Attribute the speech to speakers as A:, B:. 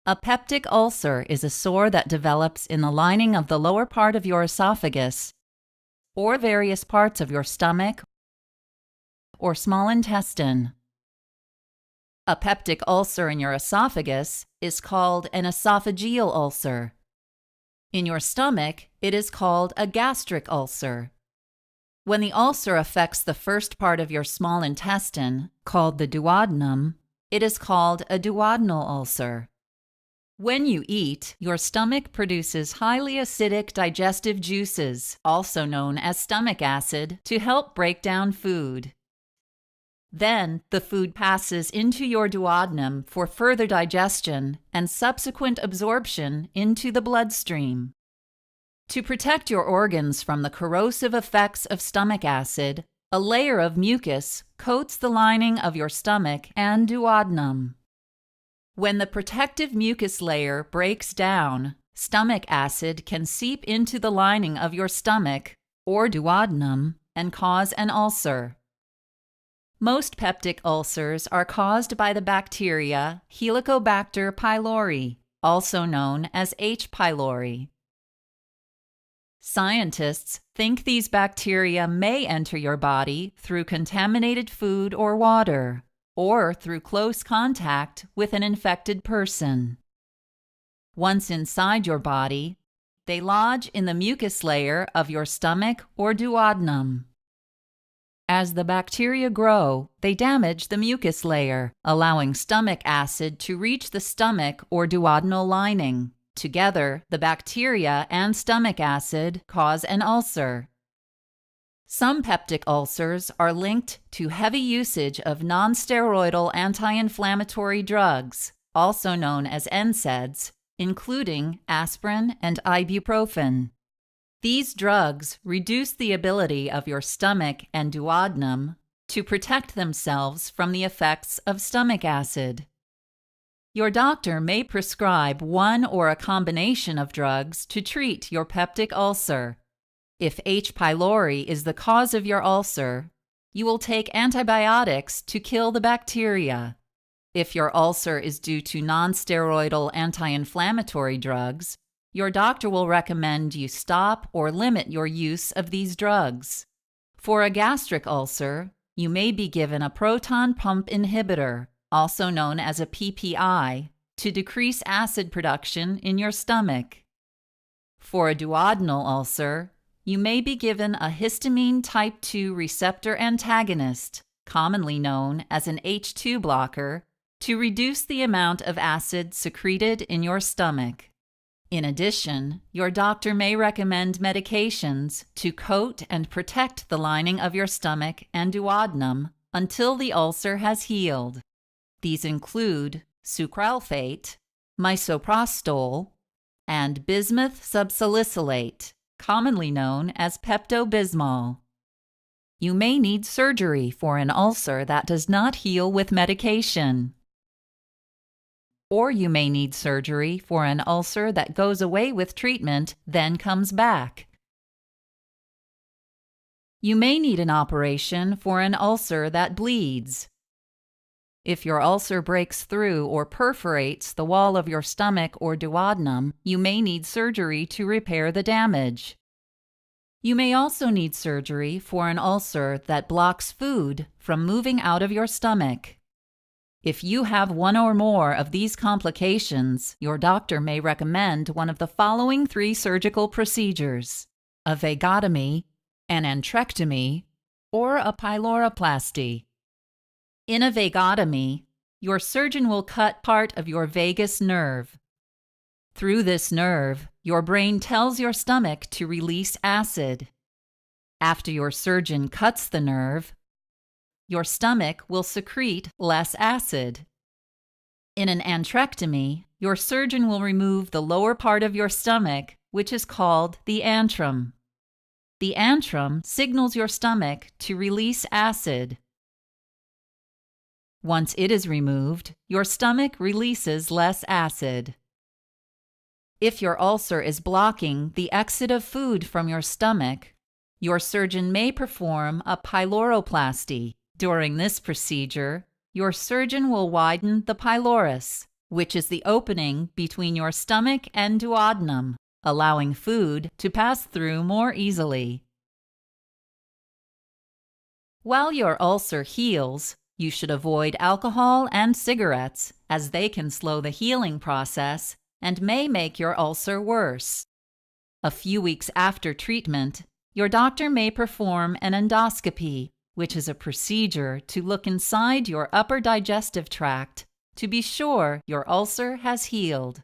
A: A peptic ulcer is a sore that develops in the lining of the lower part of your esophagus or various parts of your stomach or small intestine. A peptic ulcer in your esophagus is called an esophageal ulcer. In your stomach, it is called a gastric ulcer. When the ulcer affects the first part of your small intestine, called the duodenum, it is called a duodenal ulcer. When you eat, your stomach produces highly acidic digestive juices, also known as stomach acid, to help break down food. Then, the food passes into your duodenum for further digestion and subsequent absorption into the bloodstream. To protect your organs from the corrosive effects of stomach acid, a layer of mucus coats the lining of your stomach and duodenum. When the protective mucus layer breaks down, stomach acid can seep into the lining of your stomach or duodenum and cause an ulcer. Most peptic ulcers are caused by the bacteria Helicobacter pylori, also known as H. pylori. Scientists think these bacteria may enter your body through contaminated food or water, or through close contact with an infected person. Once inside your body, they lodge in the mucus layer of your stomach or duodenum. As the bacteria grow, they damage the mucus layer, allowing stomach acid to reach the stomach or duodenal lining. Together, the bacteria and stomach acid cause an ulcer. Some peptic ulcers are linked to heavy usage of nonsteroidal anti-inflammatory drugs, also known as NSAIDs, including aspirin and ibuprofen. These drugs reduce the ability of your stomach and duodenum to protect themselves from the effects of stomach acid. Your doctor may prescribe one or a combination of drugs to treat your peptic ulcer. If H. pylori is the cause of your ulcer, you will take antibiotics to kill the bacteria. If your ulcer is due to nonsteroidal anti-inflammatory drugs, your doctor will recommend you stop or limit your use of these drugs. For a gastric ulcer, you may be given a proton pump inhibitor, also known as a PPI, to decrease acid production in your stomach. For a duodenal ulcer, you may be given a histamine type 2 receptor antagonist, commonly known as an H2 blocker, to reduce the amount of acid secreted in your stomach. In addition, your doctor may recommend medications to coat and protect the lining of your stomach and duodenum until the ulcer has healed. These include sucralfate, misoprostol, and bismuth subsalicylate, commonly known as Pepto-Bismol. You may need surgery for an ulcer that does not heal with medication. Or you may need surgery for an ulcer that goes away with treatment, then comes back. You may need an operation for an ulcer that bleeds. If your ulcer breaks through or perforates the wall of your stomach or duodenum, you may need surgery to repair the damage. You may also need surgery for an ulcer that blocks food from moving out of your stomach. If you have one or more of these complications, your doctor may recommend one of the following 3 surgical procedures: a vagotomy, an antrectomy, or a pyloroplasty. In a vagotomy, your surgeon will cut part of your vagus nerve. Through this nerve, your brain tells your stomach to release acid. After your surgeon cuts the nerve, your stomach will secrete less acid. In an antrectomy, your surgeon will remove the lower part of your stomach, which is called the antrum. The antrum signals your stomach to release acid. Once it is removed, your stomach releases less acid. If your ulcer is blocking the exit of food from your stomach, your surgeon may perform a pyloroplasty. During this procedure, your surgeon will widen the pylorus, which is the opening between your stomach and duodenum, allowing food to pass through more easily. While your ulcer heals, you should avoid alcohol and cigarettes, as they can slow the healing process and may make your ulcer worse. A few weeks after treatment, your doctor may perform an endoscopy, which is a procedure to look inside your upper digestive tract to be sure your ulcer has healed.